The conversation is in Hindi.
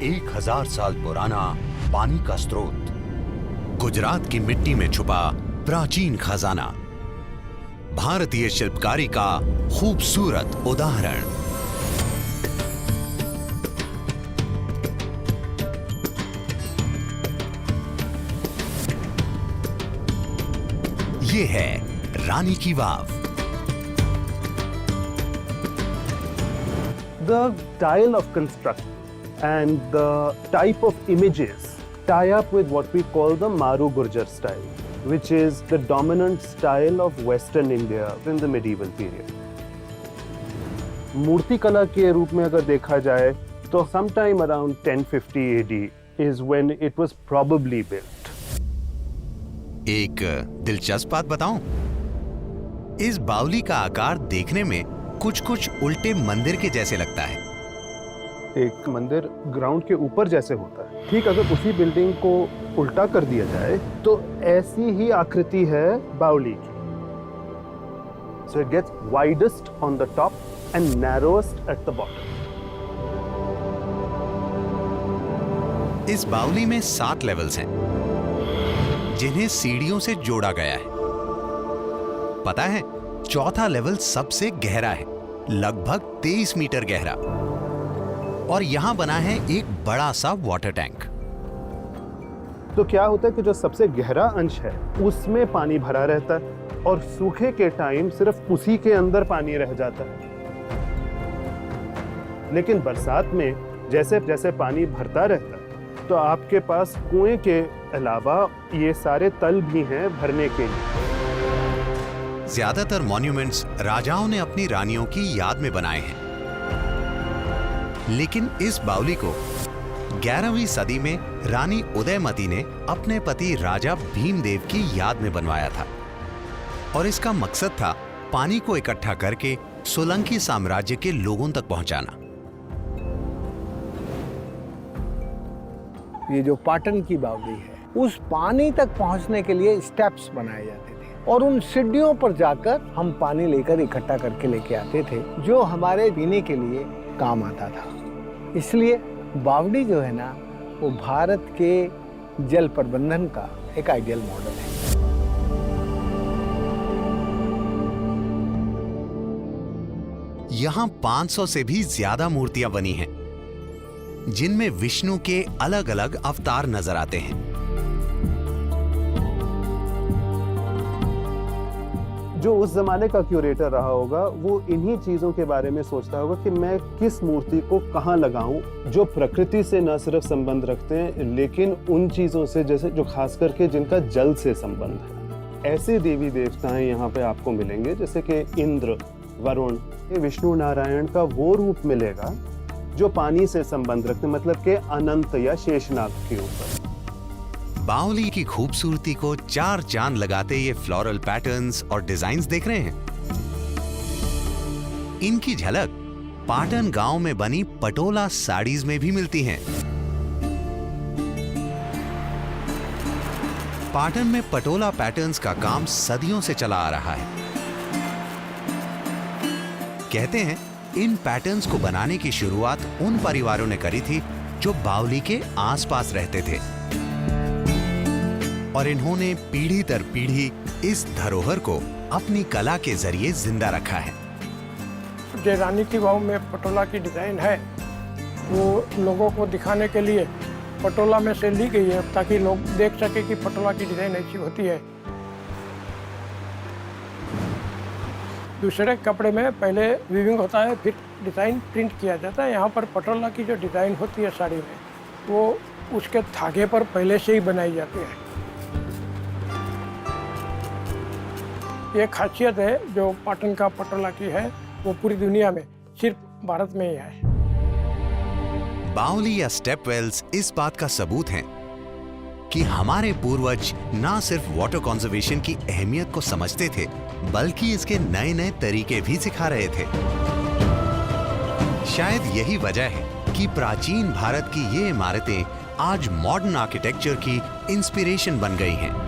1000 साल पुराना पानी का स्रोत, गुजरात की मिट्टी में छुपा प्राचीन खजाना, भारतीय शिल्पकारी का खूबसूरत उदाहरण। ये है रानी की वाव। The style of construction and the type of images tie up with what we call the Maru Gurjar style, which is the dominant style of Western India in the medieval period. मूर्ति कला के रूप में अगर देखा जाए तो sometime around 1050 AD is when it was probably built. एक दिलचस्प बात बताऊं, इस बावली का आकार देखने में कुछ उल्टे मंदिर के जैसे लगता है। एक मंदिर ग्राउंड के ऊपर जैसे होता है, ठीक अगर उसी बिल्डिंग को उल्टा कर दिया जाए तो ऐसी ही आकृति है बावली की। So it gets widest on the top and narrowest at the bottom. इस बावली में 7 लेवल्स हैं, जिन्हें सीढ़ियों से जोड़ा गया है। पता है, चौथा लेवल सबसे गहरा है, लगभग 23 मीटर गहरा, और यहां बना है एक बड़ा सा वाटर टैंक। तो क्या होता है कि जो सबसे गहरा अंश है उसमें पानी भरा रहता है और सूखे के टाइम सिर्फ उसी के अंदर पानी रह जाता है। लेकिन बरसात में जैसे जैसे पानी भरता रहता है तो आपके पास कुएं के अलावा ये सारे तल भी हैं भरने के लिए। ज्यादातर मॉन्यूमेंट्स राजाओं ने अपनी रानियों की याद में बनाए हैं, लेकिन इस बावली को 11वीं सदी में रानी उदयमती ने अपने पति राजा भीमदेव की याद में बनवाया था, और इसका मकसद था पानी को इकट्ठा करके सोलंकी साम्राज्य के लोगों तक पहुंचाना। ये जो पाटन की बावली है, उस पानी तक पहुंचने के लिए स्टेप्स बनाए जाते थे, और उन सीढ़ियों पर जाकर हम पानी लेकर इकट्ठा करके लेके आते थे, जो हमारे पीने के लिए काम आता था। इसलिए बावली जो है ना, वो भारत के जल प्रबंधन का एक आइडियल मॉडल है। यहां 500 से भी ज्यादा मूर्तियां बनी हैं, जिनमें विष्णु के अलग अलग अवतार नजर आते हैं। जो उस जमाने का क्यूरेटर रहा होगा वो इन्हीं चीजों के बारे में सोचता होगा कि मैं किस मूर्ति को कहां लगाऊं, जो प्रकृति से न सिर्फ संबंध रखते हैं लेकिन उन चीजों से जैसे जो खास करके जिनका जल से संबंध है। ऐसे देवी देवताएं यहाँ पे आपको मिलेंगे जैसे कि इंद्र, वरुण, ये विष्णु नारायण का वो रूप मिलेगा जो पानी से संबंध रखते, मतलब के अनंत या शेषनाग के ऊपर। बावली की खूबसूरती को 4 चांद लगाते ये फ्लोरल पैटर्न्स और डिजाइन्स देख रहे हैं। इनकी झलक पाटन गांव में बनी पटोला साड़ीज में भी मिलती हैं। पाटन में पटोला पैटर्न्स का काम सदियों से चला आ रहा है। कहते हैं इन पैटर्न्स को बनाने की शुरुआत उन परिवारों ने करी थी जो बावली के आसपास रहते थे, और इन्होंने पीढ़ी दर पीढ़ी इस धरोहर को अपनी कला के जरिए जिंदा रखा है। जो रानी की वाव में पटोला की डिजाइन है, वो लोगों को दिखाने के लिए पटोला में से ली गई है, ताकि लोग देख सके कि पटोला की डिजाइन ऐसी होती है। दूसरे कपड़े में पहले वीविंग होता है, फिर डिज़ाइन प्रिंट किया जाता है। यहाँ पर पटोला की जो डिज़ाइन होती है साड़ी में, वो उसके धागे पर पहले से ही बनाई जाती है। ये खासियत है जो पाटन का पटोला की है, वो पूरी दुनिया में सिर्फ भारत में ही है। बावली या स्टेपवेल्स इस बात का सबूत हैं कि हमारे पूर्वज ना सिर्फ वाटर कंजर्वेशन की अहमियत को समझते थे, बल्कि इसके नए नए तरीके भी सिखा रहे थे। शायद यही वजह है कि प्राचीन भारत की ये इमारतें आज मॉडर्न आर्किटेक्चर की इंस्पिरेशन बन गई हैं।